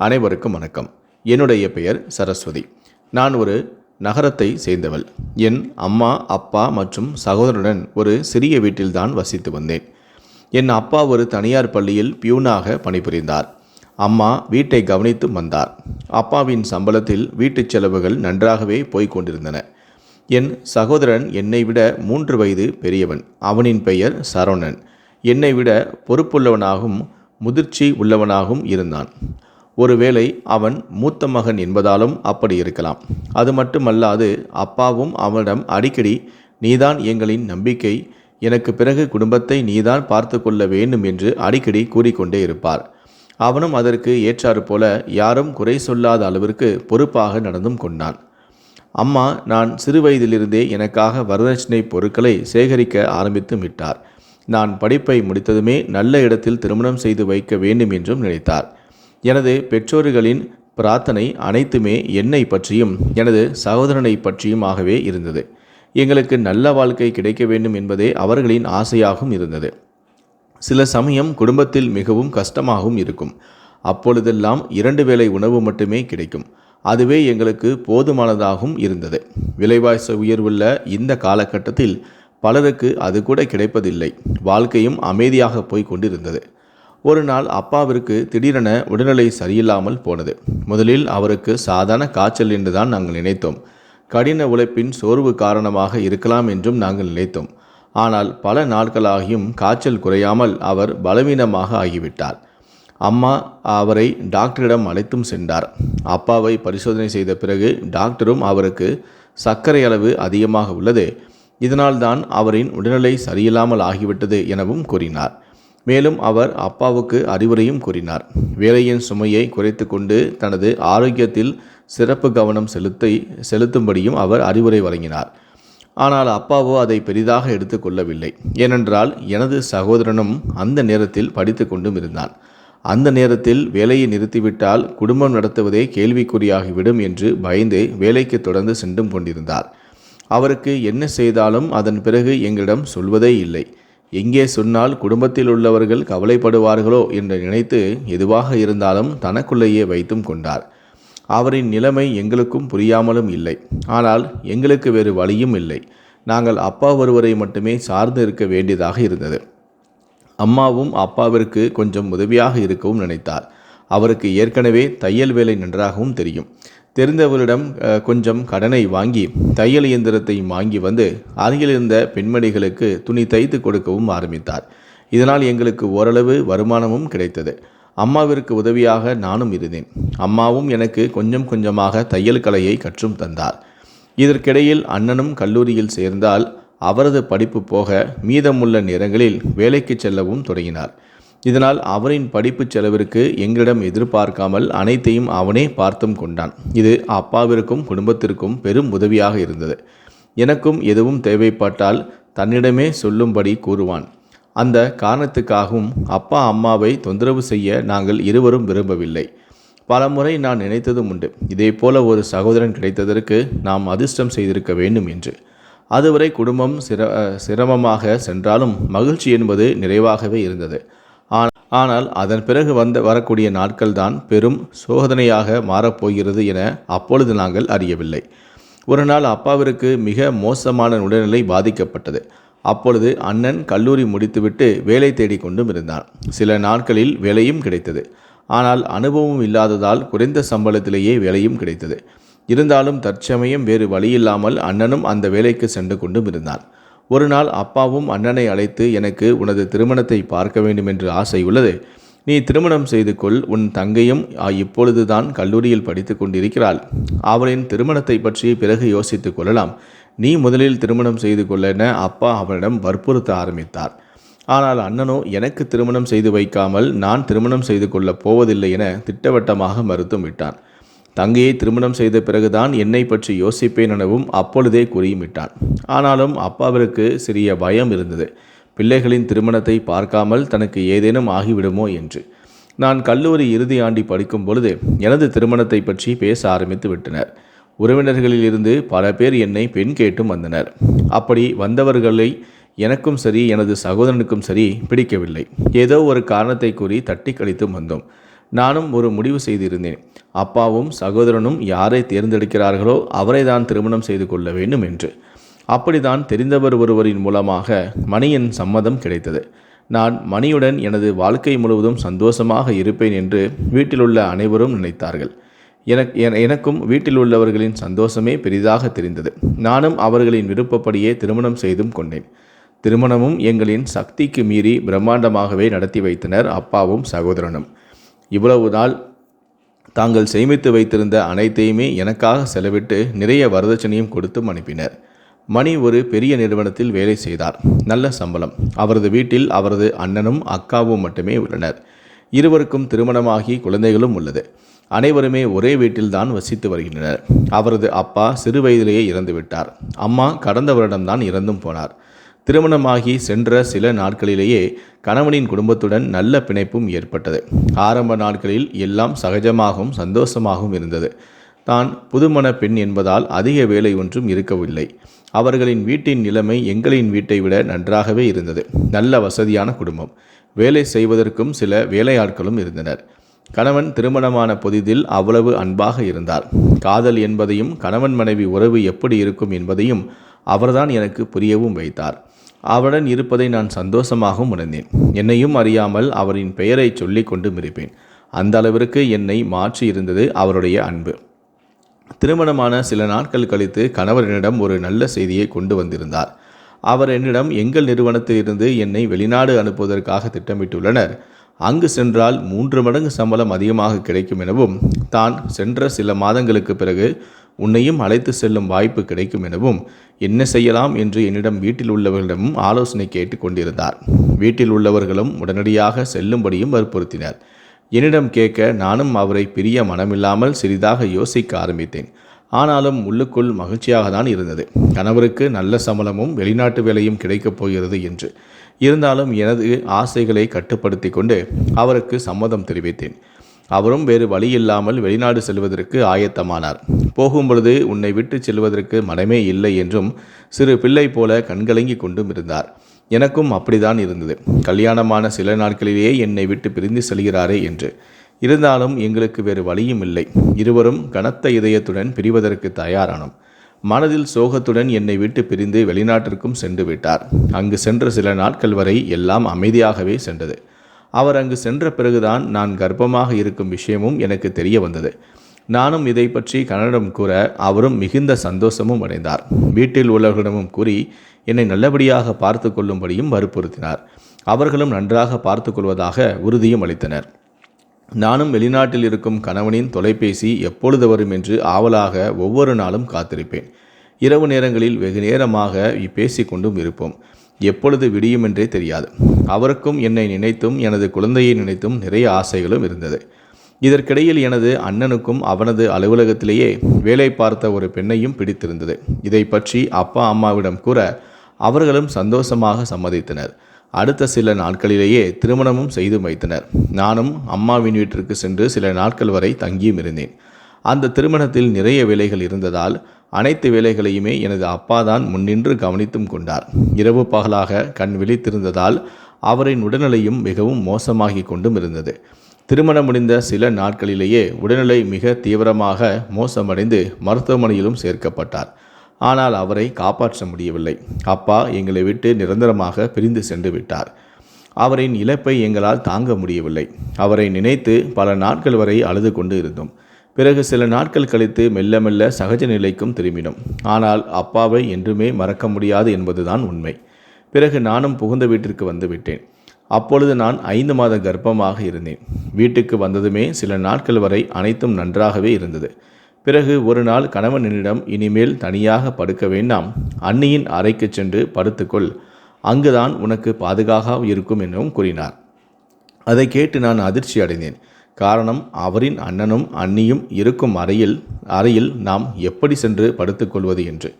அனைவருக்கும் வணக்கம். என்னுடைய பெயர் சரஸ்வதி. நான் ஒரு நகரத்தை சேர்ந்தவள். என் அம்மா, அப்பா மற்றும் சகோதரனுடன் ஒரு சிறிய வீட்டில்தான் வசித்து வந்தேன். என் அப்பா ஒரு தனியார் பள்ளியில் பியூனாக பணிபுரிந்தார். அம்மா வீட்டை கவனித்து வந்தார். அப்பாவின் சம்பளத்தில் வீட்டுச் செலவுகள் நன்றாகவே போய்க் கொண்டிருந்தன. என் சகோதரன் என்னை விட 3 வயது பெரியவன். அவனின் பெயர் சரவணன். என்னை விட பொறுப்புள்ளவனாகவும் முதிர்ச்சி உள்ளவனாகவும் இருந்தான். ஒருவேளை அவன் மூத்த மகன் என்பதாலும் அப்படி இருக்கலாம். அது மட்டுமல்லாது அப்பாவும் அவனிடம் அடிக்கடி, நீதான் எங்களின் நம்பிக்கை, எனக்கு பிறகு குடும்பத்தை நீதான் பார்த்து கொள்ள வேண்டும் என்று அடிக்கடி கூறிக்கொண்டே இருப்பார். அவனும் அதற்கு ஏற்றாறு போல யாரும் குறை சொல்லாத அளவிற்கு பொறுப்பாக நடந்தும் கொண்டான். அம்மா நான் சிறுவயதிலிருந்தே எனக்காக வரதட்சணை பொருட்களை சேகரிக்க ஆரம்பித்து விட்டார். நான் படிப்பை முடித்ததுமே நல்ல இடத்தில் திருமணம் செய்து வைக்க வேண்டும் என்றும் நினைத்தார். எனது பெற்றோர்களின் பிரார்த்தனை அனைத்துமே என்னை பற்றியும் எனது சகோதரனை பற்றியுமாகவே இருந்தது. எங்களுக்கு நல்ல வாழ்க்கை கிடைக்க வேண்டும் என்பதே அவர்களின் ஆசையாகவும் இருந்தது. சில சமயம் குடும்பத்தில் மிகவும் கஷ்டமாகவும் இருக்கும். அப்பொழுதெல்லாம் 2 வேளை உணவு மட்டுமே கிடைக்கும். அதுவே எங்களுக்கு போதுமானதாகவும் இருந்தது. விலைவாசி உயர்வுள்ள இந்த காலகட்டத்தில் பலருக்கு அது கூட கிடைப்பதில்லை. வாழ்க்கையும் அமைதியாக போய் கொண்டிருந்தது. ஒரு நாள் அப்பாவிற்கு திடீரென உடல்நிலை சரியில்லாமல் போனது. முதலில் அவருக்கு சாதாரண காய்ச்சல் என்றுதான் நாங்கள் நினைத்தோம். கடின உழைப்பின் சோர்வு காரணமாக இருக்கலாம் என்றும் நாங்கள் நினைத்தோம். ஆனால் பல நாட்களாகியும் காய்ச்சல் குறையாமல் அவர் பலவீனமாக ஆகிவிட்டார். அம்மா அவரை டாக்டரிடம் அழைத்தும் சென்றார். அப்பாவை பரிசோதனை செய்த பிறகு டாக்டரும் அவருக்கு சர்க்கரை அளவு அதிகமாக உள்ளது, இதனால்தான் அவரின் உடல்நிலை சரியில்லாமல் ஆகிவிட்டது எனவும் கூறினார். மேலும் அவர் அப்பாவுக்கு அறிவுரையும் கூறினார். வேலையின் சுமையை குறைத்து கொண்டு தனது ஆரோக்கியத்தில் சிறப்பு கவனம் செலுத்தும்படியும் அவர் அறிவுரை வழங்கினார். ஆனால் அப்பாவோ அதை பெரிதாக எடுத்துக்கொள்ளவில்லை. ஏனென்றால் எனது சகோதரனும் அந்த நேரத்தில் படித்து கொண்டும் இருந்தான். அந்த நேரத்தில் வேலையை நிறுத்திவிட்டால் குடும்பம் நடத்துவதே கேள்விக்குறியாகிவிடும் என்று பயந்து வேலைக்கு தொடர்ந்து சென்றும் கொண்டிருந்தார். அவருக்கு என்ன செய்தாலும் அதன் பிறகு எங்களிடம் சொல்வதே இல்லை. எங்கே சொன்னால் குடும்பத்தில் உள்ளவர்கள் கவலைப்படுவார்களோ என்று நினைத்து எதுவாக இருந்தாலும் தனக்குள்ளேயே வைத்தும் கொண்டார். அவரின் நிலைமை எங்களுக்கும் புரியாமலும் இல்லை. ஆனால் எங்களுக்கு வேறு வழியும் இல்லை. நாங்கள் அப்பா ஒருவரை மட்டுமே சார்ந்து இருக்க வேண்டியதாக இருந்தது. அம்மாவும் அப்பாவிற்கு கொஞ்சம் உதவியாக இருக்கவும் நினைத்தார். அவருக்கு ஏற்கனவே தையல் வேலை நன்றாகவும் தெரியும். தெரிந்தவரிடம் கொஞ்சம் கடனை வாங்கி தையல் இயந்திரத்தை வாங்கி வந்து அருகில் இருந்த பெண்மணிகளுக்கு துணி தைத்து கொடுக்கவும் ஆரம்பித்தார். இதனால் எங்களுக்கு ஓரளவு வருமானமும் கிடைத்தது. அம்மாவிற்கு உதவியாக நானும் இருந்தேன். அம்மாவும் எனக்கு கொஞ்சம் கொஞ்சமாக தையல் கலையை கற்றும் தந்தார். இதற்கிடையில் அண்ணனும் கல்லூரியில் சேர்ந்தால் அவரது படிப்பு போக மீதமுள்ள நேரங்களில் வேலைக்கு செல்லவும் தொடங்கினார். இதனால் அவரின் படிப்பு செலவிற்கு எங்களிடம் எதிர்பார்க்காமல் அனைத்தையும் அவனே பார்த்தும் கொண்டான். இது அப்பாவிற்கும் குடும்பத்திற்கும் பெரும் உதவியாக இருந்தது. எனக்கும் எதுவும் தேவைப்பட்டால் தன்னிடமே சொல்லும்படி கூறுவான். அந்த காரணத்துக்காகவும் அப்பா அம்மாவை தொந்தரவு செய்ய நாங்கள் இருவரும் விரும்பவில்லை. பலமுறை நான் நினைத்ததும் உண்டு, இதே போல ஒரு சகோதரன் கிடைத்ததற்கு நாம் அதிர்ஷ்டம் செய்திருக்க வேண்டும் என்று. அதுவரை குடும்பம் சிரமமாக சென்றாலும் மகிழ்ச்சி என்பது நிறைவாகவே இருந்தது. ஆனால் அதன் பிறகு வரக்கூடிய நாட்கள் தான் பெரும் சோதனையாக மாறப்போகிறது என அப்பொழுது நாங்கள் அறியவில்லை. ஒரு நாள் அப்பாவிற்கு மிக மோசமான உடல்நிலை பாதிக்கப்பட்டது. அப்பொழுது அண்ணன் கல்லூரி முடித்துவிட்டு வேலை தேடிக்கொண்டும் இருந்தான். சில நாட்களில் வேலையும் கிடைத்தது. ஆனால் அனுபவம் இல்லாததால் குறைந்த சம்பளத்திலேயே வேலையும் கிடைத்தது. இருந்தாலும் தற்சமயம் வேறு வழியில்லாமல் அண்ணனும் அந்த வேலைக்கு சென்று கொண்டும் இருந்தான். ஒரு நாள் அப்பாவும் அண்ணனை அழைத்து, எனக்கு உனது திருமணத்தை பார்க்க வேண்டும் என்று ஆசை உள்ளது. நீ திருமணம் செய்து கொள். உன் தங்கையும் இப்பொழுதுதான் கல்லூரியில் படித்து கொண்டிருக்கிறாள். அவளின் திருமணத்தை பற்றி பிறகு யோசித்துக் கொள்ளலாம். நீ முதலில் திருமணம் செய்து கொள்ள என அப்பா அவனிடம் வற்புறுத்த ஆரம்பித்தார். ஆனால் அண்ணனோ எனக்கு திருமணம் செய்து வைக்காமல் நான் திருமணம் செய்து கொள்ளப் போவதில்லை என திட்டவட்டமாக மறுத்தும் விட்டான். தங்கையை திருமணம் செய்த பிறகுதான் என்னை பற்றி யோசிப்பேன் எனவும் அப்பொழுதே கூறியும் விட்டான். ஆனாலும் அப்பாவிற்கு சிறிய பயம் இருந்தது. பிள்ளைகளின் திருமணத்தை பார்க்காமல் தனக்கு ஏதேனும் ஆகிவிடுமோ என்று. நான் கல்லூரி இறுதி ஆண்டி படிக்கும் பொழுது எனது திருமணத்தை பற்றி பேச ஆரம்பித்து விட்டனர். உறவினர்களில் இருந்து பல பேர் என்னை பெண் கேட்டும் வந்தனர். அப்படி வந்தவர்களை எனக்கும் சரி எனது சகோதரனுக்கும் சரி பிடிக்கவில்லை. ஏதோ ஒரு காரணத்தை கூறி தட்டி கழித்தும் வந்தோம். நானும் ஒரு முடிவு செய்திருந்தேன். அப்பாவும் சகோதரனும் யாரை தேர்ந்தெடுக்கிறார்களோ அவரை தான் திருமணம் செய்து கொள்ள வேண்டும் என்று. அப்படித்தான் தெரிந்தவர் ஒருவரின் மூலமாக மணியின் சம்மதம் கிடைத்தது. நான் மணியுடன் எனது வாழ்க்கை முழுவதும் சந்தோஷமாக இருப்பேன் என்று வீட்டிலுள்ள அனைவரும் நினைத்தார்கள். எனக்கும் வீட்டில் உள்ளவர்களின் சந்தோஷமே பெரிதாக தெரிந்தது. நானும் அவர்களின் விருப்பப்படியே திருமணம் செய்தும் கொண்டேன். திருமணமும் எங்களின் சக்திக்கு மீறி பிரம்மாண்டமாகவே நடத்தி வைத்தனர் அப்பாவும் சகோதரனும். இவ்வளவு நாள் தாங்கள் சேமித்து வைத்திருந்த அனைத்தையுமே எனக்காக செலவிட்டு நிறைய வரதட்சணையும் கொடுத்தும் அனுப்பினர். மணி ஒரு பெரிய நிறுவனத்தில் வேலை செய்தார். நல்ல சம்பளம். அவரது வீட்டில் அவரது அண்ணனும் அக்காவும் மட்டுமே உள்ளனர். இருவருக்கும் திருமணமாகி குழந்தைகளும் உள்ளது. அனைவருமே ஒரே வீட்டில்தான் வசித்து வருகின்றனர். அவரது அப்பா சிறு வயதிலேயே இறந்துவிட்டார். அம்மா கடந்த வருடம்தான் இறந்தும் போனார். திருமணமாகி சென்ற சில நாட்களிலேயே கணவனின் குடும்பத்துடன் நல்ல பிணைப்பும் ஏற்பட்டது. ஆரம்ப நாட்களில் எல்லாம் சகஜமாகவும் சந்தோஷமாகவும் இருந்தது. தான் புதுமண பெண் என்பதால் அதிக வேலை ஒன்றும் இருக்கவில்லை. அவர்களின் வீட்டின் நிலைமை எங்களின் வீட்டை விட நன்றாகவே இருந்தது. நல்ல வசதியான குடும்பம். வேலை செய்வதற்கும் சில வேலையாட்களும் இருந்தனர். கணவன் திருமணமான புதிதில் அவ்வளவு அன்பாக இருந்தார். காதல் என்பதையும் கணவன் மனைவி உறவு எப்படி இருக்கும் என்பதையும் அவர்தான் எனக்கு புரியவும் வைத்தார். அவருடன் இருப்பதை நான் சந்தோஷமாகவும் உணர்ந்தேன். என்னையும் அறியாமல் அவரின் பெயரை சொல்லி கொண்டு மிரிப்பேன். அந்த அளவிற்கு என்னை மாற்றி இருந்தது அவருடைய அன்பு. திருமணமான சில நாட்கள் கழித்து கணவர் என்னிடம் ஒரு நல்ல செய்தியை கொண்டு வந்திருந்தார். அவர் என்னிடம் எங்கள் நிறுவனத்தில் இருந்து என்னை வெளிநாடு அனுப்புவதற்காக திட்டமிட்டுள்ளனர். அங்கு சென்றால் 3 மடங்கு சம்பளம் அதிகமாக கிடைக்கும் எனவும், தான் சென்ற சில மாதங்களுக்கு பிறகு உன்னையும் அழைத்து செல்லும் வாய்ப்பு கிடைக்கும் எனவும், என்ன செய்யலாம் என்று என்னிடம் வீட்டில் உள்ளவர்களிடமும் ஆலோசனை கேட்டு கொண்டிருந்தார். வீட்டில் உள்ளவர்களும் உடனடியாக செல்லும்படியும் வற்புறுத்தினர். என்னிடம் கேட்க நானும் அவரை பிரிய மனமில்லாமல் சிறிதாக யோசிக்க ஆரம்பித்தேன். ஆனாலும் உள்ளுக்குள் மகிழ்ச்சியாக தான் இருந்தது. கணவருக்கு நல்ல சம்பளமும் வெளிநாட்டு வேலையும் கிடைக்கப் போகிறது என்று. இருந்தாலும் எனது ஆசைகளை கட்டுப்படுத்தி கொண்டு அவருக்கு சம்மதம் தெரிவித்தேன். அவரும் வேறு வழி இல்லாமல் வெளிநாடு செல்வதற்கு ஆயத்தமானார். போகும்பொழுது உன்னை விட்டு செல்வதற்கு மனமே இல்லை என்றும் சிறு பிள்ளை போல கண்கலங்கி கொண்டும் இருந்தார். எனக்கும் அப்படிதான் இருந்தது. கல்யாணமான சில நாட்களிலேயே என்னை விட்டு பிரிந்து செல்கிறாரே என்று. இருந்தாலும் எங்களுக்கு வேறு வழியும் இல்லை. இருவரும் கனத்த இதயத்துடன் பிரிவதற்கு தயாரானோம். மனதில் சோகத்துடன் என்னை விட்டு பிரிந்து வெளிநாட்டிற்கும் சென்று விட்டார். அங்கு சென்ற சில நாட்கள் வரை எல்லாம் அமைதியாகவே சென்றது. அவர் அங்கு சென்ற பிறகுதான் நான் கர்ப்பமாக இருக்கும் விஷயமும் எனக்கு தெரிய வந்தது. நானும் இதை பற்றி கணவனிடம் கூற அவரும் மிகுந்த சந்தோஷமும் அடைந்தார். வீட்டில் உள்ளவர்களிடமும் கூறி என்னை நல்லபடியாக பார்த்து கொள்ளும்படியும் வற்புறுத்தினார். அவர்களும் நன்றாக பார்த்து கொள்வதாக உறுதியும் அளித்தனர். நானும் வெளிநாட்டில் இருக்கும் கணவனின் தொலைபேசி எப்பொழுது வரும் என்று ஆவலாக ஒவ்வொரு நாளும் காத்திருப்பேன். இரவு நேரங்களில் வெகு நேரமாக பேசி கொண்டும் இருப்போம். எப்பொழுது விடியும் என்றே தெரியாது. அவருக்கும் என்னை நினைத்தும் எனது குழந்தையை நினைத்தும் நிறைய ஆசைகளும் இருந்தது. இதற்கிடையில் எனது அண்ணனுக்கும் அவனது அலுவலகத்திலேயே வேலை பார்த்த ஒரு பெண்ணையும் பிடித்திருந்தது. இதை பற்றி அப்பா அம்மாவிடம் கூற அவர்களும் சந்தோஷமாக சம்மதித்தனர். அடுத்த சில நாட்களிலேயே திருமணமும் செய்து வைத்தனர். நானும் அம்மாவின் வீட்டிற்கு சென்று சில நாட்கள் வரை தங்கியும் இருந்தேன். அந்த திருமணத்தில் நிறைய வேலைகள் இருந்ததால் அனைத்து வேலைகளையுமே எனது அப்பா தான் முன்னின்று கவனித்தும் கொண்டார். இரவு பகலாக கண் விழித்திருந்ததால் அவரின் உடல்நிலையும் மிகவும் மோசமாகி கொண்டும் இருந்தது. திருமணம் முடிந்த சில நாட்களிலேயே உடல்நிலை மிக தீவிரமாக மோசமடைந்து மருத்துவமனையிலும் சேர்க்கப்பட்டார். ஆனால் அவரை காப்பாற்ற முடியவில்லை. அப்பா எங்களை விட்டு நிரந்தரமாக பிரிந்து சென்று விட்டார். அவரின் இழப்பை எங்களால் தாங்க முடியவில்லை. அவரை நினைத்து பல நாட்கள் வரை அழுது கொண்டு இருந்தோம். பிறகு சில நாட்கள் கழித்து மெல்ல மெல்ல சகஜ நிலைக்கும் திரும்பினோம். ஆனால் அப்பாவை என்றுமே மறக்க முடியாது என்பதுதான் உண்மை. பிறகு நானும் புகுந்த வீட்டிற்கு வந்து விட்டேன். அப்பொழுது நான் 5 மாத கர்ப்பமாக இருந்தேன். வீட்டுக்கு வந்ததுமே சில நாட்கள் வரை அனைத்தும் நன்றாகவே இருந்தது. பிறகு ஒரு நாள் கணவன் என்னிடம், இனிமேல் தனியாக படுக்க வேண்டாம், அண்ணியின் அறைக்கு சென்று படுத்துக்கொள், அங்குதான் உனக்கு பாதுகாப்பாக இருக்கும் எனவும் கூறினார். அதை கேட்டு நான் அதிர்ச்சி அடைந்தேன். காரணம், அவரின் அண்ணனும் அண்ணியும் இருக்கும் அறையில் நாம் எப்படி சென்று படுத்துக்கொள்வது என்று.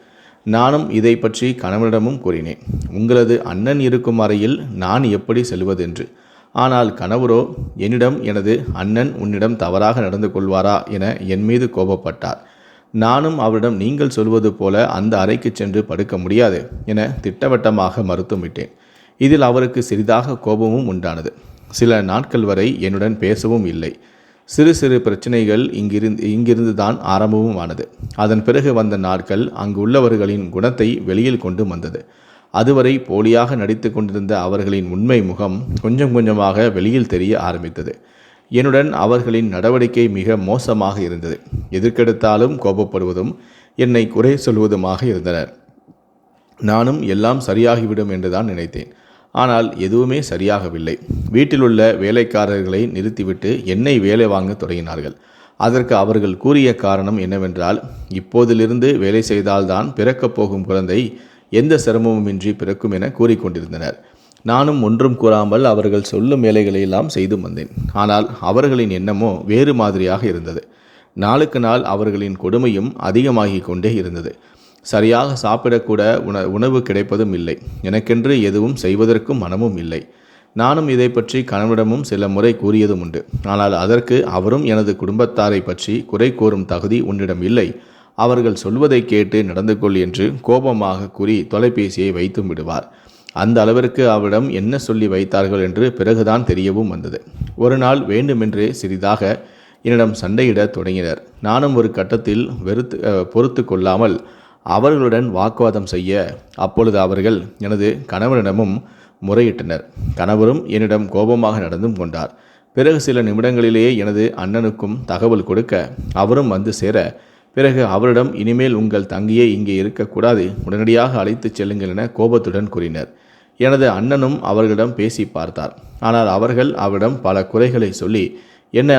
நானும் இதை பற்றி கணவனிடமும் கூறினேன். உங்களது அண்ணன் இருக்கும் அறையில் நான் எப்படி செல்வதென்று. ஆனால் கணவரோ என்னிடம், எனது அண்ணன் உன்னிடம் தவறாக நடந்து கொள்வாரா என என் மீது கோபப்பட்டார். நானும் அவரிடம், நீங்கள் சொல்வது போல அந்த அறைக்கு சென்று படுக்க முடியாது என திட்டவட்டமாக மறுத்துவிட்டேன். இதில் அவருக்கு சிறிதாக கோபமும் உண்டானது. சில நாட்கள் வரை என்னுடன் பேசவும் இல்லை. சிறு சிறு பிரச்சனைகள் இங்கிருந்து தான் ஆரம்பமும் ஆனது. அதன் பிறகு வந்த நாட்கள் அங்கு உள்ளவர்களின் குணத்தை வெளியில் கொண்டு வந்தது. அதுவரை போலியாக நடித்து கொண்டிருந்த அவர்களின் உண்மை முகம் கொஞ்சம் கொஞ்சமாக வெளியில் தெரிய ஆரம்பித்தது. என்னுடன் அவர்களின் நடவடிக்கை மிக மோசமாக இருந்தது. எதற்கெடுத்தாலும் கோபப்படுவதும் என்னை குறை சொல்வதுமாக இருந்தனர். நானும் எல்லாம் சரியாகிவிடும் என்றுதான் நினைத்தேன். ஆனால் எதுவுமே சரியாகவில்லை. வீட்டிலுள்ள வேலைக்காரர்களை நிறுத்திவிட்டு என்னை வேலை வாங்க தொடங்கினார்கள். அதற்கு அவர்கள் கூறிய காரணம் என்னவென்றால், இப்போதிலிருந்து வேலை செய்தால்தான் பிறக்கப் போகும் குழந்தை எந்த சிரமமுமின்றி பிறக்கும் என கூறிக்கொண்டிருந்தனர். நானும் ஒன்றும் கூறாமல் அவர்கள் சொல்லும் வேலைகளையெல்லாம் செய்து வந்தேன். ஆனால் அவர்களின் எண்ணமோ வேறு மாதிரியாக இருந்தது. நாளுக்கு நாள் அவர்களின் கொடுமையும் அதிகமாகிக் கொண்டே இருந்தது. சரியாக சாப்பிடக்கூட உணவு கிடைப்பதும் இல்லை. எனக்கென்று எதுவும் செய்வதற்கும் மனமும் இல்லை. நானும் இதை பற்றி கணவனிடமும் சில முறை கூறியதும் உண்டு. ஆனால் அதற்கு அவரும் எனது குடும்பத்தாரை பற்றி குறை கூறும் தகுதி உன்னிடம் இல்லை, அவர்கள் சொல்வதை கேட்டு நடந்து கொள் என்று கோபமாக கூறி தொலைபேசியை வைத்தும் விடுவார். அந்த அளவிற்கு அவரிடம் என்ன சொல்லி வைத்தார்கள் என்று பிறகுதான் தெரியவும் வந்தது. ஒரு நாள் வேண்டுமென்றே சிறிதாக என்னிடம் சண்டையிட தொடங்கினர். நானும் ஒரு கட்டத்தில் பொறுத்து கொள்ளாமல் அவர்களுடன் வாக்குவாதம் செய்ய, அப்பொழுது அவர்கள் எனது கணவரிடமும் முறையிட்டனர். கணவரும் என்னிடம் கோபமாக நடந்தும் கொண்டார். பிறகு சில நிமிடங்களிலேயே எனது அண்ணனுக்கும் தகவல் கொடுக்க அவரும் வந்து சேர, பிறகு அவரிடம் இனிமேல் உங்கள் தங்கியே இங்கே இருக்கக்கூடாது, உடனடியாக அழைத்துச் செல்லுங்கள் என கோபத்துடன் கூறினர். எனது அண்ணனும் அவர்களிடம் பேசி பார்த்தார். ஆனால் அவர்கள் அவரிடம் பல குறைகளை சொல்லி என்னை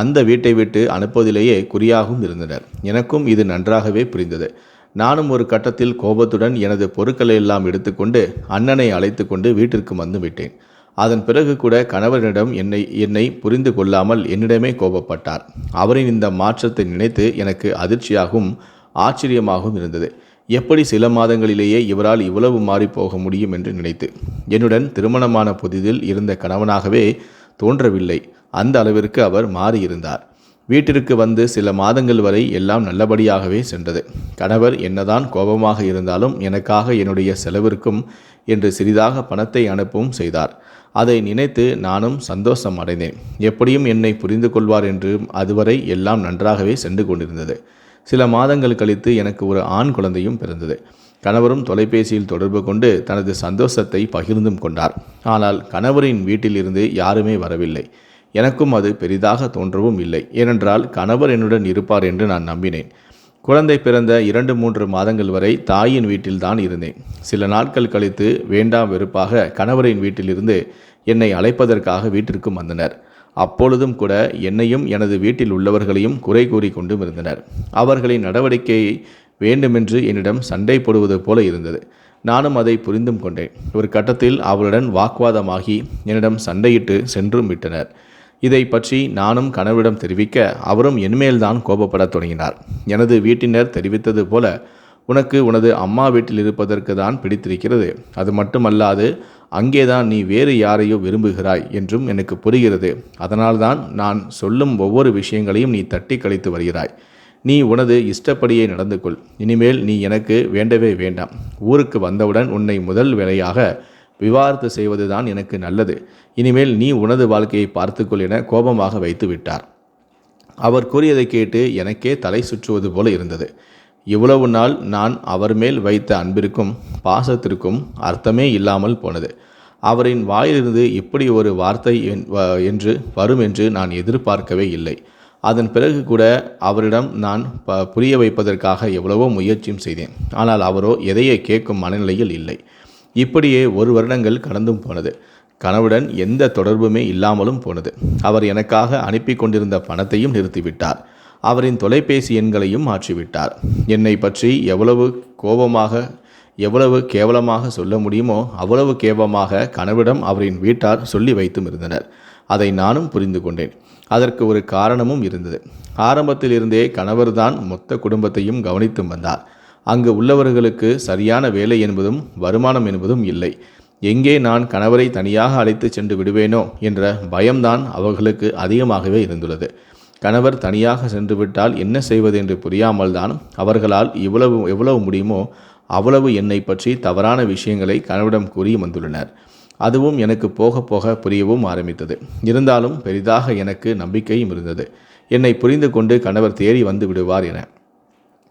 அந்த வீட்டை விட்டு அனுப்புவதிலேயே குறியாகவும் இருந்தனர். எனக்கும் இது நன்றாகவே புரிந்தது. நானும் ஒரு கட்டத்தில் கோபத்துடன் எனது பொருட்களை எல்லாம் எடுத்துக்கொண்டு அண்ணனை அழைத்து கொண்டு வீட்டிற்கு வந்து விட்டேன். அதன் பிறகு கூட கணவரிடம் என்னை புரிந்து கொள்ளாமல் என்னிடமே கோபப்பட்டார். அவரின் இந்த மாற்றத்தை நினைத்து எனக்கு அதிர்ச்சியாகவும் ஆச்சரியமாகவும் இருந்தது. எப்படி சில மாதங்களிலேயே இவரால் இவ்வளவு மாறிப்போக முடியும் என்று நினைத்து. என்னுடன் திருமணமான புதிதில் இருந்த கணவனாகவே தோன்றவில்லை. அந்த அளவிற்கு அவர் மாறியிருந்தார். வீட்டிற்கு வந்து சில மாதங்கள் வரை எல்லாம் நல்லபடியாகவே சென்றது. கணவர் என்னதான் கோபமாக இருந்தாலும் எனக்காக என்னுடைய செலவிற்கும் என்று சிறிதாக பணத்தை அனுப்பவும் செய்தார். அதை நினைத்து நானும் சந்தோஷம் அடைந்தேன். எப்படியும் என்னை புரிந்து கொள்வார் என்று அதுவரை எல்லாம் நன்றாகவே சென்று கொண்டிருந்தது. சில மாதங்கள் கழித்து எனக்கு ஒரு ஆண் குழந்தையும் பிறந்தது. கணவரும் தொலைபேசியில் தொடர்பு கொண்டு தனது சந்தோஷத்தை பகிர்ந்தும் கொண்டார். ஆனால் கணவரின் வீட்டிலிருந்து யாருமே வரவில்லை. எனக்கும் அது பெரிதாக தோன்றவும் இல்லை. ஏனென்றால் கணவர் என்னுடன் இருப்பார் என்று நான் நம்பினேன். குழந்தை பிறந்த 2-3 மாதங்கள் வரை தாயின் வீட்டில்தான் இருந்தேன். சில நாட்கள் கழித்து வேண்டாம் வெறுப்பாக கணவரின் வீட்டிலிருந்து என்னை அழைப்பதற்காக வீட்டிற்கும் வந்தனர். அப்பொழுதும் கூட என்னையும் எனது வீட்டில் உள்ளவர்களையும் குறை கூறி கொண்டும் இருந்தனர். அவர்களின் நடவடிக்கையை வேண்டுமென்று என்னிடம் சண்டை போடுவது போல இருந்தது. நானும் அதை புரிந்தும் கொண்டேன். ஒரு கட்டத்தில் அவளுடன் வாக்குவாதமாகி என்னிடம் சண்டையிட்டு சென்றும் விட்டனர். இதை பற்றி நானும் கணவரிடம் தெரிவிக்க அவரும் என்மேல்தான் கோபப்படத் தொடங்கினார். எனது வீட்டினர் தெரிவித்தது போல, உனக்கு உனது அம்மா வீட்டில் இருப்பதற்கு தான் பிடித்திருக்கிறது, அது மட்டுமல்லாது அங்கேதான் நீ வேறு யாரையோ விரும்புகிறாய் என்றும் எனக்கு புரிகிறது. அதனால்தான் நான் சொல்லும் ஒவ்வொரு விஷயங்களையும் நீ தட்டி கழித்து வருகிறாய். நீ உனது இஷ்டப்படியே நடந்து கொள். இனிமேல் நீ எனக்கு வேண்டவே வேண்டாம். ஊருக்கு வந்தவுடன் உன்னை முதல் வேலையாக விவாகரத்து செய்வதுதான் எனக்கு நல்லது. இனிமேல் நீ உனது வாழ்க்கையை பார்த்துக்கொள் என கோபமாக வைத்து விட்டார். அவர் கூறியதை கேட்டு எனக்கே தலை சுற்றுவது போல இருந்தது. இவ்வளவு நாள் நான் அவர் மேல் வைத்த அன்பிற்கும் பாசத்திற்கும் அர்த்தமே இல்லாமல் போனது. அவரின் வாயிலிருந்து இப்படி ஒரு வார்த்தை என்று வரும் என்று நான் எதிர்பார்க்கவே இல்லை. அதன் பிறகு கூட அவரிடம் நான் புரிய வைப்பதற்காக எவ்வளவோ முயற்சியும் செய்தேன். ஆனால் அவரோ எதையே கேட்கும் மனநிலையில் இல்லை. இப்படியே 1 வருடங்கள் கடந்தும் போனது. கணவருடன் எந்த தொடர்புமே இல்லாமலும் போனது. அவர் எனக்காக அனுப்பி கொண்டிருந்த பணத்தையும் நிறுத்திவிட்டார். அவரின் தொலைபேசி எண்களையும் மாற்றிவிட்டார். என்னை பற்றி எவ்வளவு கேவலமாக சொல்ல முடியுமோ அவ்வளவு கேவலமாக கணவரிடம் அவரின் வீட்டார் சொல்லி வைத்தும் இருந்தனர். அதை நானும் புரிந்து கொண்டேன். அதற்கு ஒரு காரணமும் இருந்தது. ஆரம்பத்தில் இருந்தே கணவர்தான் மொத்த குடும்பத்தையும் கவனித்தும் வந்தார். அங்கு உள்ளவர்களுக்கு சரியான வேலை என்பதும் வருமானம் என்பதும் இல்லை. எங்கே நான் கணவரை தனியாக அழைத்து சென்று விடுவேனோ என்ற பயம்தான் அவர்களுக்கு அதிகமாகவே இருந்துள்ளது. கணவர் தனியாக சென்று விட்டால் என்ன செய்வது என்று புரியாமல் தான் அவர்களால் எவ்வளவு முடியுமோ அவ்வளவு என்னை பற்றி தவறான விஷயங்களை கணவரிடம் கூறி வந்துள்ளனர். அதுவும் எனக்கு போக போக புரியவும் ஆரம்பித்தது. இருந்தாலும் பெரிதாக எனக்கு நம்பிக்கையும் இருந்தது. என்னை புரிந்து கொண்டு கணவர் தேறி வந்து விடுவார் என.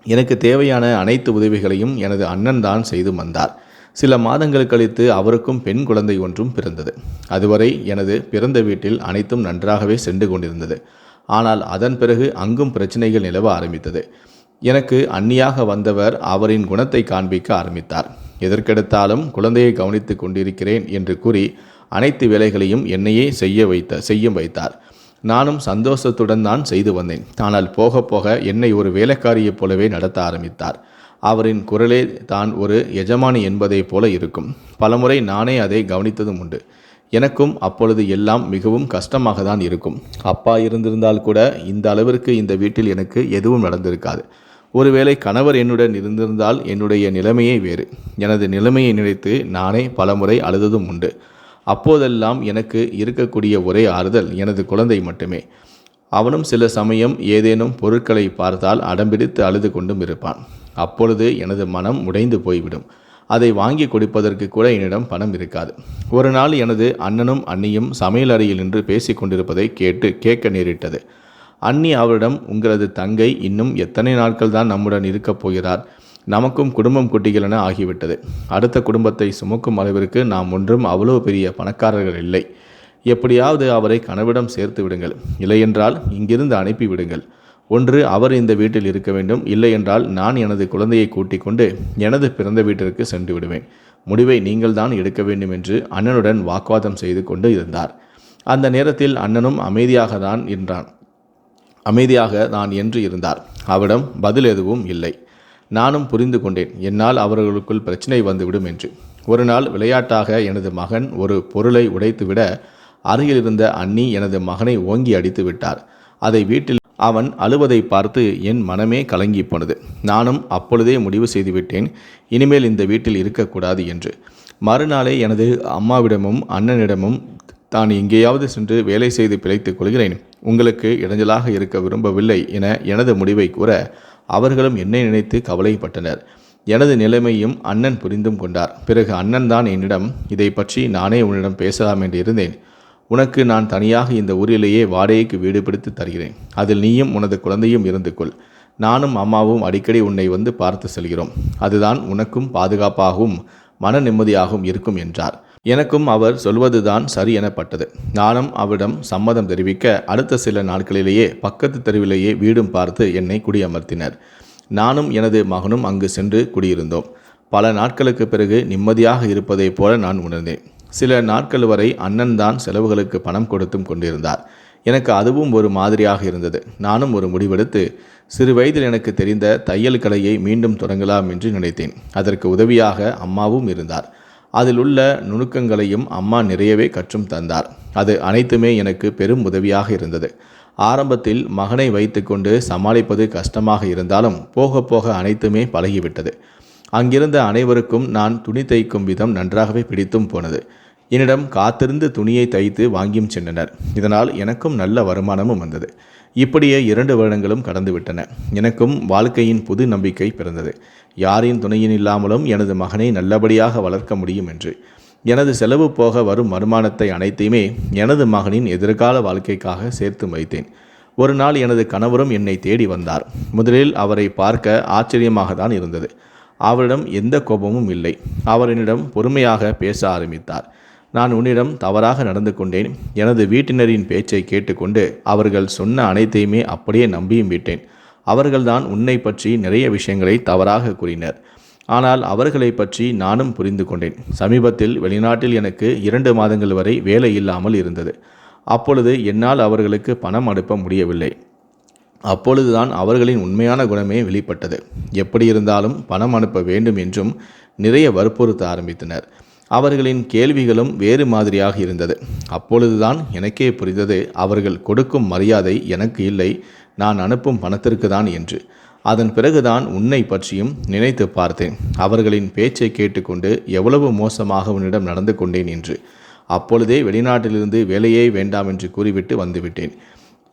எனக்கு தேவையான அனைத்து உதவிகளையும் எனது அண்ணன் தான் செய்து வந்தார். சில மாதங்கள் கழித்து அவருக்கும் பெண் குழந்தை ஒன்றும் பிறந்தது. அதுவரை எனது பிறந்த வீட்டில் அனைத்தும் நன்றாகவே சென்று கொண்டிருந்தது. ஆனால் அதன் பிறகு அங்கும் பிரச்சனைகள் நிலவ ஆரம்பித்தது. எனக்கு அந்நியாக வந்தவர் அவரின் குணத்தை காண்பிக்க ஆரம்பித்தார். எதற்கெடுத்தாலும் குழந்தையை கவனித்து கொண்டிருக்கிறேன் என்று கூறி அனைத்து வேலைகளையும் என்னையே செய்ய வைத்தார். நானும் சந்தோஷத்துடன் தான் செய்து வந்தேன். ஆனால் போக போக என்னை ஒரு வேலைக்காரியைப் போலவே நடத்த ஆரம்பித்தார். அவரின் குரலே தான் ஒரு எஜமானி என்பதைப் போல இருக்கும். பலமுறை நானே அதை கவனித்ததும் உண்டு. எனக்கும் அப்பொழுது எல்லாம் மிகவும் கஷ்டமாக தான் இருக்கும். அப்பா இருந்திருந்தால் கூட இந்த அளவிற்கு இந்த வீட்டில் எனக்கு எதுவும் நடந்திருக்காது. ஒருவேளை கணவர் என்னுடன் இருந்திருந்தால் என்னுடைய நிலைமையே வேறு. எனது நிலைமையை நினைத்து நானே பலமுறை அழுததும் உண்டு. அப்போதெல்லாம் எனக்கு இருக்கக்கூடிய ஒரே ஆறுதல் எனது குழந்தை மட்டுமே. அவனும் சில சமயம் ஏதேனும் பொருட்களை பார்த்தால் அடம்பிடித்து அழுது கொண்டும் இருப்பான். அப்பொழுது எனது மனம் உடைந்து போய்விடும். அதை வாங்கி கொடுப்பதற்கு கூட என்னிடம் பணம் இருக்காது. ஒரு நாள் எனது அண்ணனும் அண்ணியும் சமையல் அறையில் நின்று பேசி கொண்டிருப்பதை கேட்க நேரிட்டது. அண்ணி அவரிடம், உங்களது தங்கை இன்னும் எத்தனை நாட்கள் தான் நம்முடன் இருக்கப் போகிறார்? நமக்கும் குடும்பம் குட்டிகள் என ஆகிவிட்டது. அடுத்த குடும்பத்தை சுமக்கும் அளவிற்கு நாம் ஒன்றும் அவ்வளோ பெரிய பணக்காரர்கள் இல்லை. எப்படியாவது அவரை கனவிடம் சேர்த்து விடுங்கள். இல்லையென்றால் இங்கிருந்து அனுப்பி விடுங்கள். ஒன்று அவர் இந்த வீட்டில் இருக்க வேண்டும், இல்லையென்றால் நான் எனது குழந்தையை கூட்டிக் கொண்டு எனது பிறந்த வீட்டிற்கு சென்று விடுவேன். முடிவை நீங்கள் தான் எடுக்க வேண்டும் என்று அண்ணனுடன் வாக்குவாதம் செய்து கொண்டு இருந்தார். அந்த நேரத்தில் அண்ணனும் அமைதியாக தான் என்று இருந்தார். அவரிடம் பதில் எதுவும் இல்லை. நானும் புரிந்து கொண்டேன், என்னால் அவர்களுக்குள் பிரச்சனை வந்துவிடும் என்று. ஒரு நாள் விளையாட்டாக எனது மகன் ஒரு பொருளை உடைத்துவிட அருகில் இருந்த அண்ணி எனது மகனை ஓங்கி அடித்து விட்டார். அதை வீட்டில் அவன் அழுவதை பார்த்து என் மனமே கலங்கி போனது. நானும் அப்பொழுதே முடிவு செய்துவிட்டேன், இனிமேல் இந்த வீட்டில் இருக்கக்கூடாது என்று. மறுநாளே எனது அம்மாவிடமும் அண்ணனிடமும் தான் எங்கேயாவது சென்று வேலை செய்து பிழைத்துக் கொள்கிறேன், உங்களுக்கு இடைஞ்சலாக இருக்க விரும்பவில்லை என எனது முடிவை கூற அவர்களும் என்னை நினைத்து கவலைப்பட்டனர். எனது நிலைமையும் அண்ணன் புரிந்தும் கொண்டார். பிறகு அண்ணன் தான் என்னிடம், இதை பற்றி நானே உன்னிடம் பேசலாம் என்று இருந்தேன். உனக்கு நான் தனியாக இந்த ஊரிலேயே வாடகைக்கு வீடு பிடித்து தருகிறேன். அதில் நீயும் உனது குழந்தையும் இருந்து கொள். நானும் அம்மாவும் அடிக்கடி உன்னை வந்து பார்த்து செல்கிறோம். அதுதான் உனக்கும் பாதுகாப்பாகவும் மன நிம்மதியாகவும் இருக்கும் என்றார். எனக்கும் அவர் சொல்வதுதான் சரி எனப்பட்டது. நானும் அவரிடம் சம்மதம் தெரிவிக்க அடுத்த சில நாட்களிலேயே பக்கத்து தெருவிலேயே வீடும் பார்த்து என்னை குடியமர்த்தினர். நானும் எனது மகனும் அங்கு சென்று குடியிருந்தோம். பல நாட்களுக்கு பிறகு நிம்மதியாக இருப்பதைப் போல நான் உணர்ந்தேன். சில நாட்கள் வரை அண்ணன் தான் செலவுகளுக்கு பணம் கொடுத்தும் கொண்டிருந்தார். எனக்கு அதுவும் ஒரு மாதிரியாக இருந்தது. நானும் ஒரு முடிவெடுத்து சிறு வயதில் எனக்கு தெரிந்த தையல் கலையை மீண்டும் தொடங்கலாம் என்று நினைத்தேன். அதற்கு உதவியாக அம்மாவும் இருந்தார். அதில் உள்ள நுணுக்கங்களையும் அம்மா நிறையவே கற்றும் தந்தார். அது அனைத்துமே எனக்கு பெரும் உதவியாக இருந்தது. ஆரம்பத்தில் மகனை வைத்துக்கொண்டு சமாளிப்பது கஷ்டமாக இருந்தாலும் போக போக அனைத்துமே பழகிவிட்டது. அங்கிருந்த அனைவருக்கும் நான் துணி தைக்கும் விதம் நன்றாகவே பிடித்தும் போனது. என்னிடம் காத்திருந்து துணியை தைத்து வாங்கியும் சென்றனர். இதனால் எனக்கும் நல்ல வருமானமும் வந்தது. இப்படியே 2 வருடங்களும் கடந்துவிட்டன. எனக்கும் வாழ்க்கையின் புது நம்பிக்கை பிறந்தது. யாரின் துணையின் இல்லாமலும் எனது மகனை நல்லபடியாக வளர்க்க முடியும் என்று. எனது செலவு போக வரும் வருமானத்தை அனைத்தையுமே எனது மகனின் எதிர்கால வாழ்க்கைக்காக சேர்த்து வைத்தேன். ஒரு நாள் எனது கணவரும் என்னை தேடி வந்தார். முதலில் அவரை பார்க்க ஆச்சரியமாக தான் இருந்தது. அவரிடம் எந்த கோபமும் இல்லை. அவர் என்னிடம் பொறுமையாக பேச ஆரம்பித்தார். நான் உன்னிடம் தவறாக நடந்து கொண்டேன். எனது வீட்டினரின் பேச்சை கேட்டுக்கொண்டு அவர்கள் சொன்ன அனைத்தையுமே அப்படியே நம்பியும் விட்டேன். அவர்கள்தான் உன்னை பற்றி நிறைய விஷயங்களை தவறாக கூறினர். ஆனால் அவர்களை பற்றி நானும் புரிந்து கொண்டேன். சமீபத்தில் வெளிநாட்டில் எனக்கு 2 மாதங்கள் வரை வேலை இல்லாமல் இருந்தது. அப்பொழுது என்னால் அவர்களுக்கு பணம் அனுப்ப முடியவில்லை. அப்பொழுதுதான் அவர்களின் உண்மையான குணமே வெளிப்பட்டது. எப்படி இருந்தாலும் பணம் அனுப்ப வேண்டும் என்றும் நிறைய வற்புறுத்த ஆரம்பித்தனர். அவர்களின் கேள்விகளும் வேறு மாதிரியாக இருந்தது. அப்பொழுதுதான் எனக்கே புரிந்தது, அவர்கள் கொடுக்கும் மரியாதை எனக்கு இல்லை, நான் அனுப்பும் பணத்திற்கு தான் என்று. அதன் பிறகுதான் உன்னை பற்றியும் நினைத்து பார்த்தேன். அவர்களின் பேச்சை கேட்டுக்கொண்டு எவ்வளவு மோசமாக உன்னிடம் நடந்து கொண்டேன் என்று. அப்பொழுதே வெளிநாட்டிலிருந்து வேலையே வேண்டாம் என்று கூறிவிட்டு வந்துவிட்டேன்.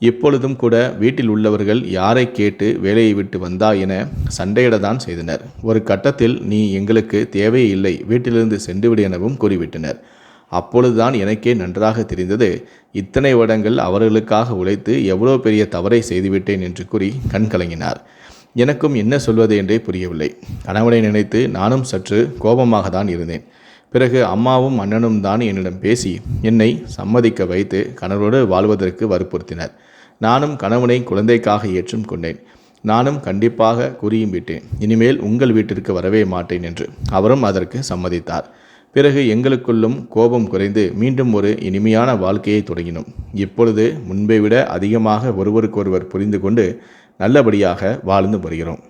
இப்பொழுதும் கூட வீட்டில் உள்ளவர்கள் யாரை கேட்டு வேலையை விட்டு வந்தா என சண்டையிடத்தான் செய்தனர். ஒரு கட்டத்தில் நீ எங்களுக்கு தேவையே இல்லை, வீட்டிலிருந்து சென்றுவிடு எனவும் கூறிவிட்டனர். அப்பொழுதுதான் எனக்கே நன்றாக தெரிந்தது, இத்தனை வருடங்கள் அவர்களுக்காக உழைத்து எவ்வளோ பெரிய தவறை செய்துவிட்டேன் என்று கூறி கண் கலங்கினார். எனக்கும் என்ன சொல்வது என்றே புரியவில்லை. கணவனை நினைத்து நானும் சற்று கோபமாக தான் இருந்தேன். பிறகு அம்மாவும் அண்ணனும் தான் என்னிடம் பேசி என்னை சம்மதிக்க வைத்து கணவரோடு வாழ்வதற்கு வற்புறுத்தினர். நானும் கணவனை குழந்தைக்காக ஏற்றும் கொண்டேன். நானும் கண்டிப்பாக கூறியும் விட்டேன், இனிமேல் உங்கள் வீட்டிற்கு வரவே மாட்டேன் என்று. அவரும் அதற்கு சம்மதித்தார். பிறகு எங்களுக்குள்ளும் கோபம் குறைந்து மீண்டும் ஒரு இனிமையான வாழ்க்கையை தொடங்கினோம். இப்பொழுது முன்பை விட அதிகமாக ஒருவருக்கொருவர் புரிந்து கொண்டு நல்லபடியாக வாழ்ந்து வருகிறோம்.